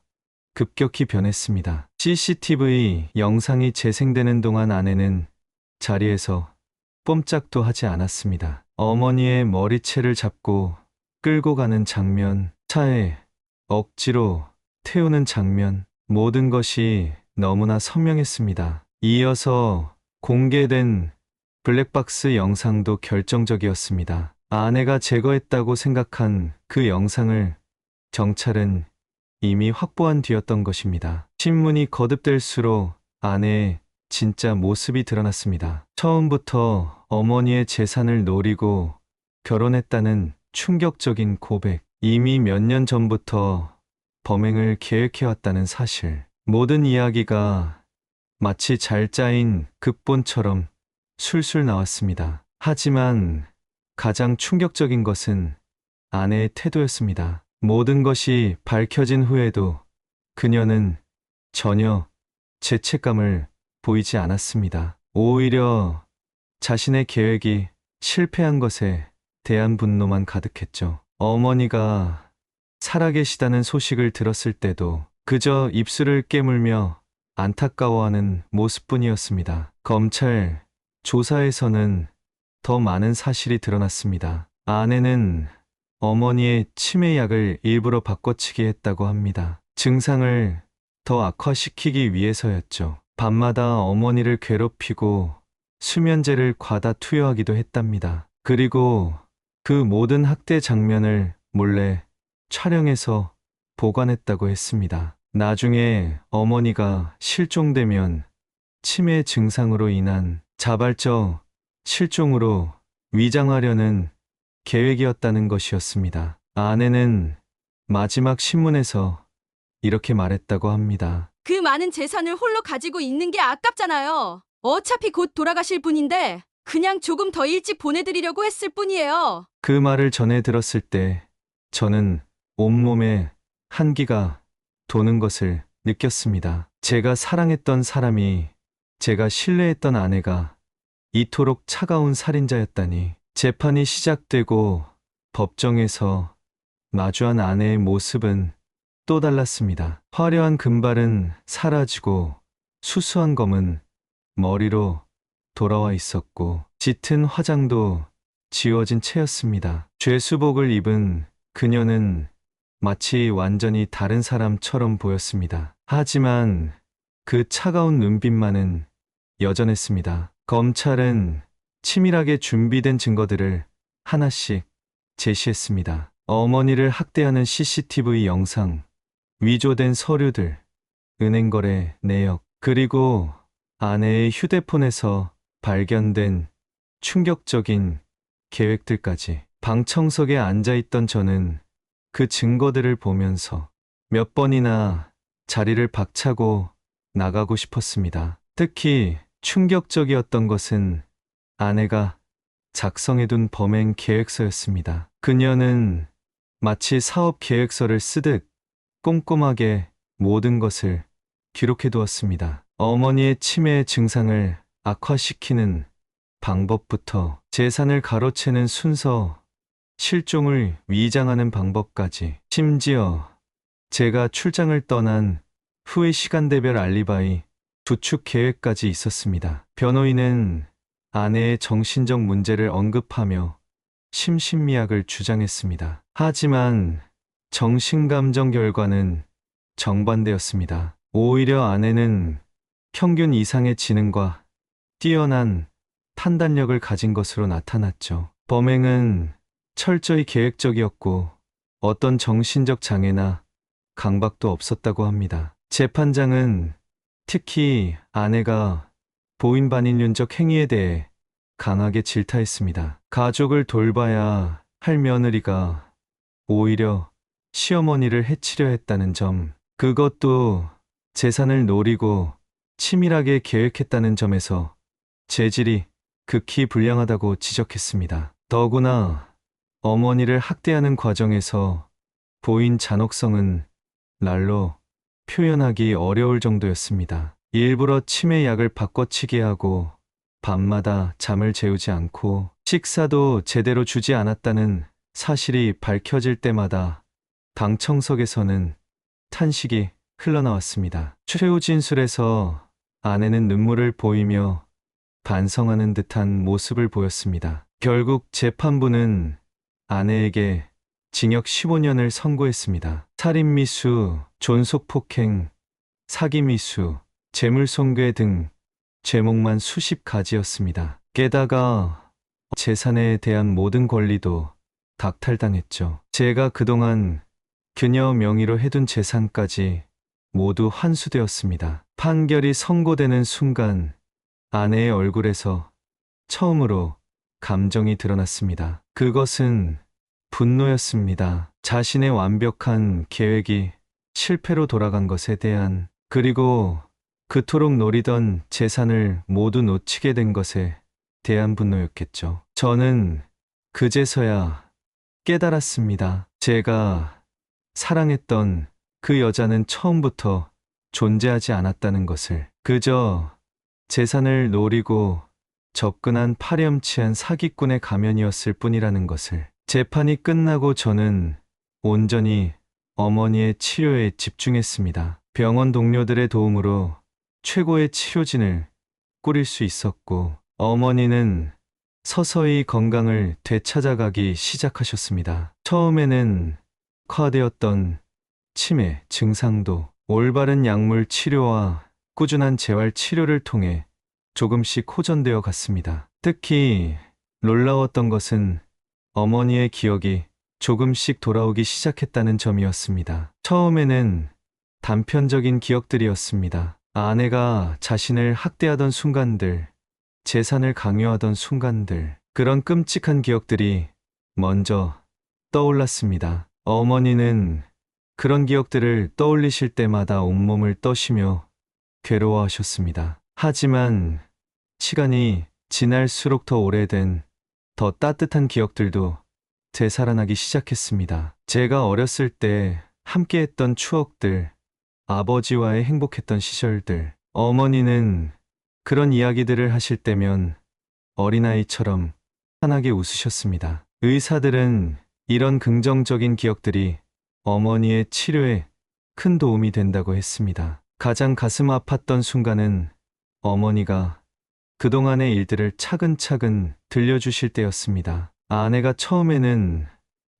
급격히 변했습니다. CCTV 영상이 재생되는 동안 아내는 자리에서 꼼짝도 하지 않았습니다. 어머니의 머리채를 잡고 끌고 가는 장면, 차에 억지로 태우는 장면, 모든 것이 너무나 선명했습니다. 이어서 공개된 블랙박스 영상도 결정적이었습니다. 아내가 제거했다고 생각한 그 영상을 경찰은 이미 확보한 뒤였던 것입니다. 신문이 거듭될수록 아내의 진짜 모습이 드러났습니다. 처음부터 어머니의 재산을 노리고 결혼했다는 충격적인 고백, 이미 몇 년 전부터 범행을 계획해왔다는 사실, 모든 이야기가 마치 잘 짜인 극본처럼 술술 나왔습니다. 하지만 가장 충격적인 것은 아내의 태도였습니다. 모든 것이 밝혀진 후에도 그녀는 전혀 죄책감을 보이지 않았습니다. 오히려 자신의 계획이 실패한 것에 대한 분노만 가득했죠. 어머니가 살아계시다는 소식을 들었을 때도 그저 입술을 깨물며 안타까워하는 모습뿐이었습니다. 검찰 조사에서는 더 많은 사실이 드러났습니다. 아내는 어머니의 치매약을 일부러 바꿔치기 했다고 합니다. 증상을 더 악화시키기 위해서였죠. 밤마다 어머니를 괴롭히고 수면제를 과다 투여하기도 했답니다. 그리고 그 모든 학대 장면을 몰래 촬영해서 보관했다고 했습니다. 나중에 어머니가 실종되면 치매 증상으로 인한 자발적 실종으로 위장하려는 계획이었다는 것이었습니다. 아내는 마지막 신문에서 이렇게 말했다고 합니다. 그 많은 재산을 홀로 가지고 있는 게 아깝잖아요. 어차피 곧 돌아가실 분인데 그냥 조금 더 일찍 보내드리려고 했을 뿐이에요. 그 말을 전해 들었을 때 저는 온몸에 한기가 도는 것을 느꼈습니다. 제가 사랑했던 사람이, 제가 신뢰했던 아내가 이토록 차가운 살인자였다니. 재판이 시작되고 법정에서 마주한 아내의 모습은 또 달랐습니다. 화려한 금발은 사라지고 수수한 검은 머리로 돌아와 있었고 짙은 화장도 지워진 채였습니다. 죄수복을 입은 그녀는 마치 완전히 다른 사람처럼 보였습니다. 하지만 그 차가운 눈빛만은 여전했습니다. 검찰은 치밀하게 준비된 증거들을 하나씩 제시했습니다. 어머니를 학대하는 CCTV 영상, 위조된 서류들, 은행거래 내역, 그리고 아내의 휴대폰에서 발견된 충격적인 계획들까지. 방청석에 앉아있던 저는 그 증거들을 보면서 몇 번이나 자리를 박차고 나가고 싶었습니다. 특히 충격적이었던 것은 아내가 작성해둔 범행 계획서였습니다. 그녀는 마치 사업 계획서를 쓰듯 꼼꼼하게 모든 것을 기록해 두었습니다. 어머니의 치매 증상을 악화시키는 방법부터 재산을 가로채는 순서, 실종을 위장하는 방법까지, 심지어 제가 출장을 떠난 후의 시간대별 알리바이, 구축 계획까지 있었습니다. 변호인은 아내의 정신적 문제를 언급하며 심신미약을 주장했습니다. 하지만 정신감정 결과는 정반대였습니다. 오히려 아내는 평균 이상의 지능과 뛰어난 판단력을 가진 것으로 나타났죠. 범행은 철저히 계획적이었고 어떤 정신적 장애나 강박도 없었다고 합니다. 재판장은 특히 아내가 보인 반인륜적 행위에 대해 강하게 질타했습니다. 가족을 돌봐야 할 며느리가 오히려 시어머니를 해치려 했다는 점, 그것도 재산을 노리고 치밀하게 계획했다는 점에서 재질이 극히 불량하다고 지적했습니다. 더구나 어머니를 학대하는 과정에서 보인 잔혹성은 말로 표현하기 어려울 정도였습니다. 일부러 치매 약을 바꿔치기 하고 밤마다 잠을 재우지 않고 식사도 제대로 주지 않았다는 사실이 밝혀질 때마다 방청석에서는 탄식이 흘러나왔습니다. 최후 진술에서 아내는 눈물을 보이며 반성하는 듯한 모습을 보였습니다. 결국 재판부는 아내에게 징역 15년을 선고했습니다. 살인미수, 존속폭행, 사기미수, 재물손괴 등 죄목만 수십 가지였습니다. 게다가 재산에 대한 모든 권리도 박탈당했죠. 제가 그동안 그녀 명의로 해둔 재산까지 모두 환수되었습니다. 판결이 선고되는 순간 아내의 얼굴에서 처음으로 감정이 드러났습니다. 그것은 분노였습니다. 자신의 완벽한 계획이 실패로 돌아간 것에 대한, 그리고 그토록 노리던 재산을 모두 놓치게 된 것에 대한 분노였겠죠. 저는 그제서야 깨달았습니다. 제가 사랑했던 그 여자는 처음부터 존재하지 않았다는 것을, 그저 재산을 노리고 접근한 파렴치한 사기꾼의 가면이었을 뿐이라는 것을. 재판이 끝나고 저는 온전히 어머니의 치료에 집중했습니다. 병원 동료들의 도움으로 최고의 치료진을 꾸릴 수 있었고 어머니는 서서히 건강을 되찾아가기 시작하셨습니다. 처음에는 커되었던 치매 증상도 올바른 약물 치료와 꾸준한 재활 치료를 통해 조금씩 호전되어 갔습니다. 특히 놀라웠던 것은 어머니의 기억이 조금씩 돌아오기 시작했다는 점이었습니다. 처음에는 단편적인 기억들이었습니다. 아내가 자신을 학대하던 순간들, 재산을 강요하던 순간들, 그런 끔찍한 기억들이 먼저 떠올랐습니다. 어머니는 그런 기억들을 떠올리실 때마다 온몸을 떠시며 괴로워하셨습니다. 하지만 시간이 지날수록 더 오래된, 더 따뜻한 기억들도 되살아나기 시작했습니다. 제가 어렸을 때 함께했던 추억들, 아버지와의 행복했던 시절들, 어머니는 그런 이야기들을 하실 때면 어린아이처럼 환하게 웃으셨습니다. 의사들은 이런 긍정적인 기억들이 어머니의 치료에 큰 도움이 된다고 했습니다. 가장 가슴 아팠던 순간은 어머니가 그동안의 일들을 차근차근 들려주실 때였습니다. 아내가 처음에는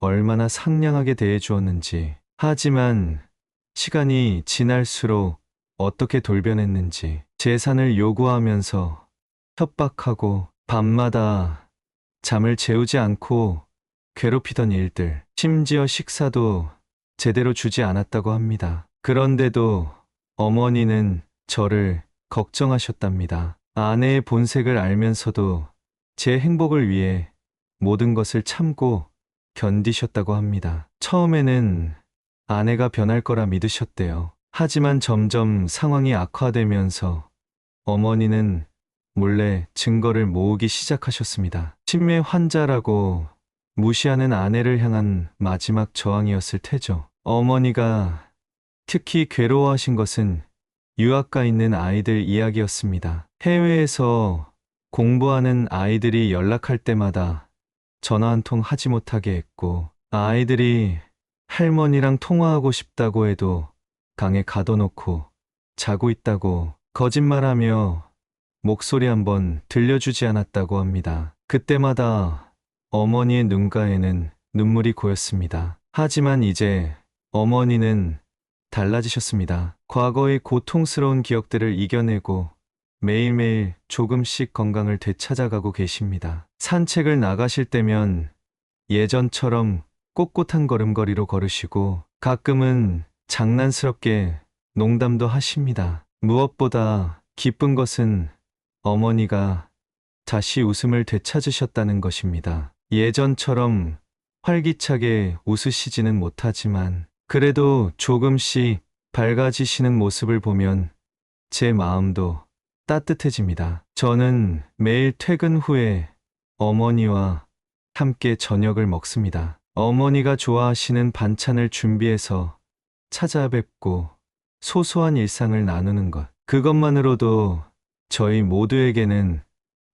얼마나 상냥하게 대해주었는지, 하지만 시간이 지날수록 어떻게 돌변했는지, 재산을 요구하면서 협박하고 밤마다 잠을 재우지 않고 괴롭히던 일들, 심지어 식사도 제대로 주지 않았다고 합니다. 그런데도 어머니는 저를 걱정하셨답니다. 아내의 본색을 알면서도 제 행복을 위해 모든 것을 참고 견디셨다고 합니다. 처음에는 아내가 변할 거라 믿으셨대요. 하지만 점점 상황이 악화되면서 어머니는 몰래 증거를 모으기 시작하셨습니다. 치매 환자라고 무시하는 아내를 향한 마지막 저항이었을 테죠. 어머니가 특히 괴로워하신 것은 유학가 있는 아이들 이야기였습니다. 해외에서 공부하는 아이들이 연락할 때마다 전화 한 통 하지 못하게 했고, 아이들이 할머니랑 통화하고 싶다고 해도 강에 가둬놓고 자고 있다고 거짓말하며 목소리 한번 들려주지 않았다고 합니다. 그때마다 어머니의 눈가에는 눈물이 고였습니다. 하지만 이제 어머니는 달라지셨습니다. 과거의 고통스러운 기억들을 이겨내고 매일매일 조금씩 건강을 되찾아가고 계십니다. 산책을 나가실 때면 예전처럼 꼿꼿한 걸음걸이로 걸으시고, 가끔은 장난스럽게 농담도 하십니다. 무엇보다 기쁜 것은 어머니가 다시 웃음을 되찾으셨다는 것입니다. 예전처럼 활기차게 웃으시지는 못하지만 그래도 조금씩 밝아지시는 모습을 보면 제 마음도 따뜻해집니다. 저는 매일 퇴근 후에 어머니와 함께 저녁을 먹습니다. 어머니가 좋아하시는 반찬을 준비해서 찾아뵙고 소소한 일상을 나누는 것, 그것만으로도 저희 모두에게는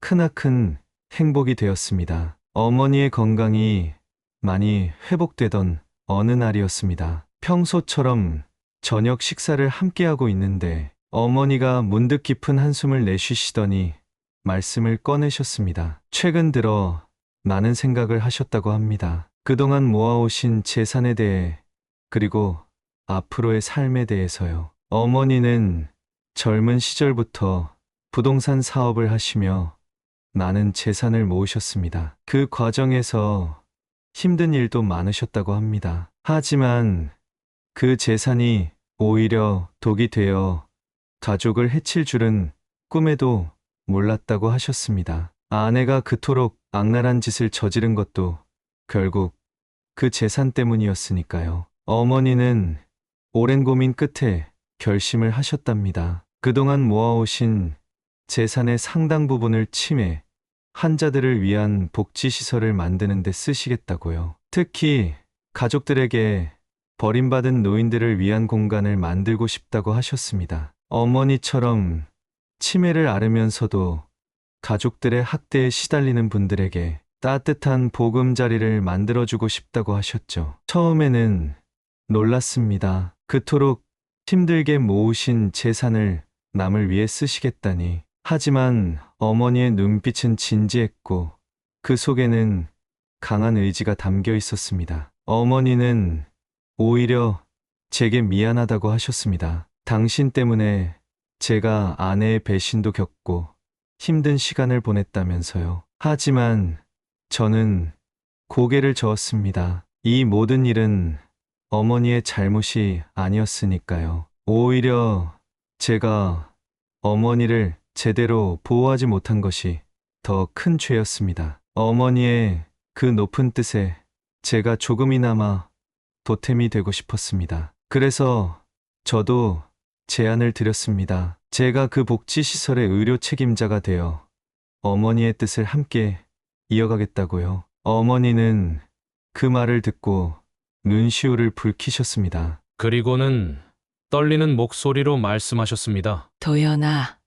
크나큰 행복이 되었습니다. 어머니의 건강이 많이 회복되던 어느 날이었습니다. 평소처럼 저녁 식사를 함께하고 있는데 어머니가 문득 깊은 한숨을 내쉬시더니 말씀을 꺼내셨습니다. 최근 들어 많은 생각을 하셨다고 합니다. 그동안 모아오신 재산에 대해, 그리고 앞으로의 삶에 대해서요. 어머니는 젊은 시절부터 부동산 사업을 하시며 많은 재산을 모으셨습니다. 그 과정에서 힘든 일도 많으셨다고 합니다. 하지만 그 재산이 오히려 독이 되어 가족을 해칠 줄은 꿈에도 몰랐다고 하셨습니다. 아내가 그토록 악랄한 짓을 저지른 것도 결국 그 재산 때문이었으니까요. 어머니는 오랜 고민 끝에 결심을 하셨답니다. 그동안 모아오신 재산의 상당 부분을 치매 환자들을 위한 복지시설을 만드는 데 쓰시겠다고요. 특히 가족들에게 버림받은 노인들을 위한 공간을 만들고 싶다고 하셨습니다. 어머니처럼 치매를 앓으면서도 가족들의 학대에 시달리는 분들에게 따뜻한 보금자리를 만들어주고 싶다고 하셨죠. 처음에는 놀랐습니다. 그토록 힘들게 모으신 재산을 남을 위해 쓰시겠다니. 하지만 어머니의 눈빛은 진지했고 그 속에는 강한 의지가 담겨 있었습니다. 어머니는 오히려 제게 미안하다고 하셨습니다. 당신 때문에 제가 아내의 배신도 겪고 힘든 시간을 보냈다면서요. 하지만 저는 고개를 저었습니다. 이 모든 일은 어머니의 잘못이 아니었으니까요. 오히려 제가 어머니를 제대로 보호하지 못한 것이 더 큰 죄였습니다. 어머니의 그 높은 뜻에 제가 조금이나마 보탬이 되고 싶었습니다. 그래서 저도 제안을 드렸습니다. 제가 그 복지시설의 의료 책임자가 되어 어머니의 뜻을 함께 이어가겠다고요. 어머니는 그 말을 듣고 눈시울을 붉히셨습니다. 그리고는 떨리는 목소리로 말씀하셨습니다. 도연아,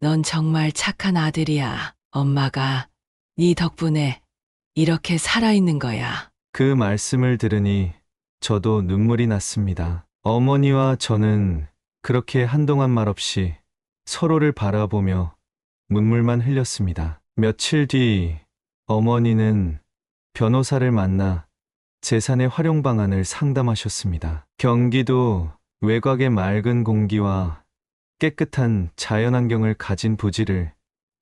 넌 정말 착한 아들이야. 엄마가 네 덕분에 이렇게 살아있는 거야. 그 말씀을 들으니 저도 눈물이 났습니다. 어머니와 저는 그렇게 한동안 말없이 서로를 바라보며 눈물만 흘렸습니다. 며칠 뒤 어머니는 변호사를 만나 재산의 활용 방안을 상담하셨습니다. 경기도 외곽의 맑은 공기와 깨끗한 자연환경을 가진 부지를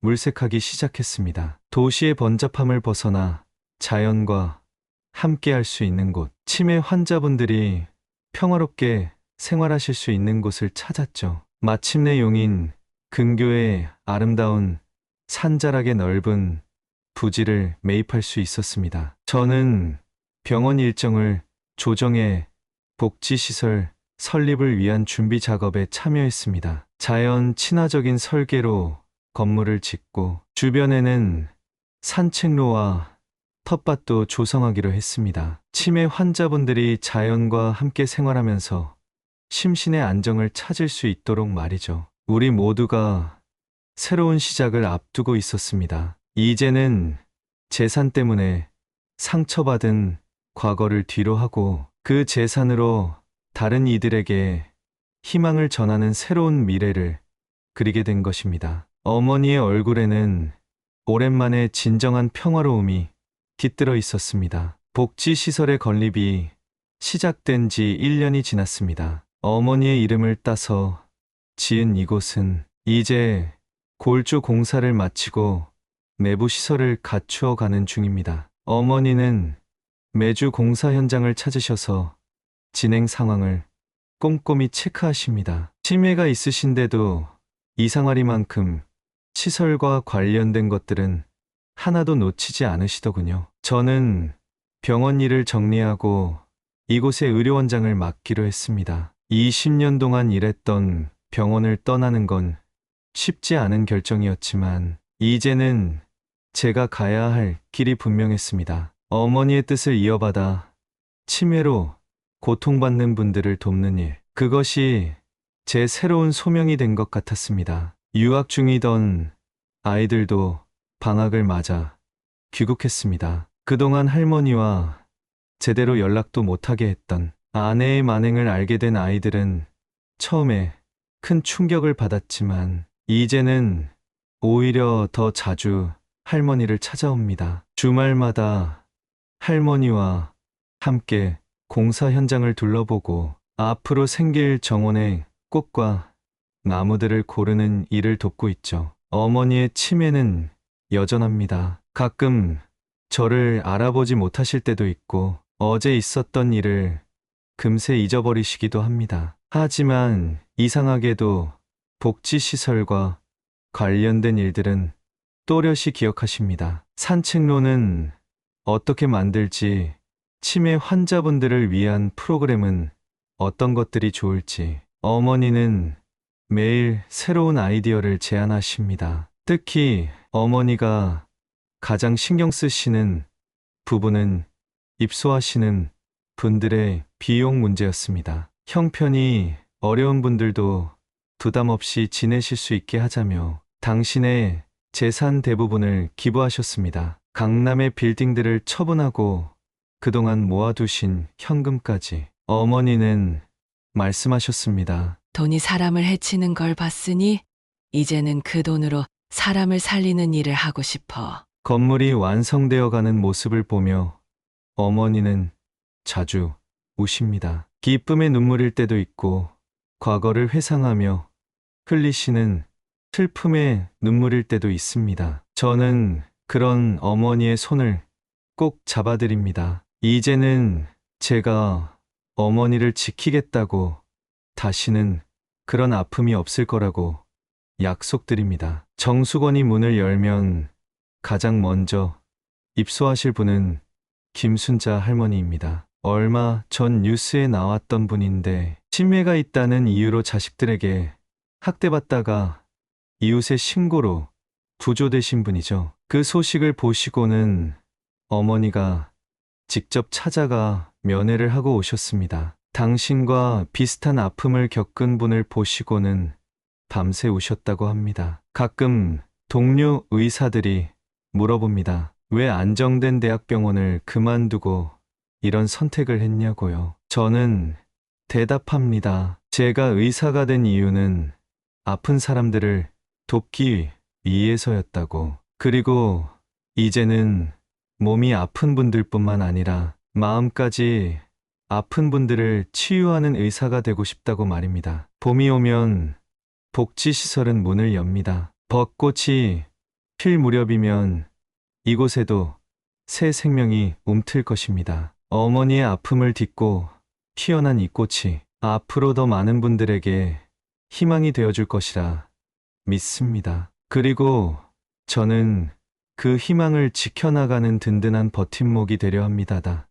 물색하기 시작했습니다. 도시의 번잡함을 벗어나 자연과 함께 할 수 있는 곳, 치매 환자분들이 평화롭게 생활하실 수 있는 곳을 찾았죠. 마침내 용인 근교의 아름다운 산자락의 넓은 부지를 매입할 수 있었습니다. 저는 병원 일정을 조정해 복지시설 설립을 위한 준비 작업에 참여했습니다. 자연 친화적인 설계로 건물을 짓고 주변에는 산책로와 텃밭도 조성하기로 했습니다. 치매 환자분들이 자연과 함께 생활하면서 심신의 안정을 찾을 수 있도록 말이죠. 우리 모두가 새로운 시작을 앞두고 있었습니다. 이제는 재산 때문에 상처받은 과거를 뒤로하고 그 재산으로 다른 이들에게 희망을 전하는 새로운 미래를 그리게 된 것입니다. 어머니의 얼굴에는 오랜만에 진정한 평화로움이 깃들어 있었습니다. 복지시설의 건립이 시작된 지 1년이 지났습니다. 어머니의 이름을 따서 지은 이곳은 이제 골조 공사를 마치고 내부 시설을 갖추어 가는 중입니다. 어머니는 매주 공사 현장을 찾으셔서 진행 상황을 꼼꼼히 체크하십니다. 치매가 있으신데도 이상하리만큼 시설과 관련된 것들은 하나도 놓치지 않으시더군요. 저는 병원 일을 정리하고 이곳에 의료원장을 맡기로 했습니다. 20년 동안 일했던 병원을 떠나는 건 쉽지 않은 결정이었지만 이제는 제가 가야 할 길이 분명했습니다. 어머니의 뜻을 이어받아 치매로 고통받는 분들을 돕는 일. 그것이 제 새로운 소명이 된 것 같았습니다. 유학 중이던 아이들도 방학을 맞아 귀국했습니다. 그동안 할머니와 제대로 연락도 못하게 했던 아내의 만행을 알게 된 아이들은 처음에 큰 충격을 받았지만 이제는 오히려 더 자주 할머니를 찾아옵니다. 주말마다 할머니와 함께 공사 현장을 둘러보고 앞으로 생길 정원의 꽃과 나무들을 고르는 일을 돕고 있죠. 어머니의 치매는 여전합니다. 가끔 저를 알아보지 못하실 때도 있고 어제 있었던 일을 금세 잊어버리시기도 합니다. 하지만 이상하게도 복지시설과 관련된 일들은 또렷이 기억하십니다. 산책로는 어떻게 만들지, 치매 환자분들을 위한 프로그램은 어떤 것들이 좋을지, 어머니는 매일 새로운 아이디어를 제안하십니다. 특히 어머니가 가장 신경 쓰시는 부분은 입소하시는 분들의 비용 문제였습니다. 형편이 어려운 분들도 부담 없이 지내실 수 있게 하자며 당신의 재산 대부분을 기부하셨습니다. 강남의 빌딩들을 처분하고 그동안 모아두신 현금까지. 어머니는 말씀하셨습니다. 돈이 사람을 해치는 걸 봤으니 이제는 그 돈으로 사람을 살리는 일을 하고 싶어. 건물이 완성되어 가는 모습을 보며 어머니는 자주 우십니다. 기쁨의 눈물일 때도 있고 과거를 회상하며 흘리시는 슬픔의 눈물일 때도 있습니다. 저는 그런 어머니의 손을 꼭 잡아드립니다. 이제는 제가 어머니를 지키겠다고 다시는 그런 아픔이 없을 거라고 약속드립니다. 정수건이 문을 열면 가장 먼저 입소하실 분은 김순자 할머니입니다. 얼마 전 뉴스에 나왔던 분인데 치매가 있다는 이유로 자식들에게 학대받다가 이웃의 신고로 부조되신 분이죠. 그 소식을 보시고는 어머니가 직접 찾아가 면회를 하고 오셨습니다. 당신과 비슷한 아픔을 겪은 분을 보시고는 밤새 우셨다고 합니다. 가끔 동료 의사들이 물어봅니다. 왜 안정된 대학병원을 그만두고 이런 선택을 했냐고요. 저는 대답합니다. 제가 의사가 된 이유는 아픈 사람들을 돕기 위해서였다고. 그리고 이제는 몸이 아픈 분들뿐만 아니라 마음까지 아픈 분들을 치유하는 의사가 되고 싶다고 말입니다. 봄이 오면 복지시설은 문을 엽니다. 벚꽃이 필 무렵이면 이곳에도 새 생명이 움틀 것입니다. 어머니의 아픔을 딛고 피어난 이 꽃이 앞으로 더 많은 분들에게 희망이 되어줄 것이라 믿습니다. 그리고 저는 그 희망을 지켜나가는 든든한 버팀목이 되려 합니다.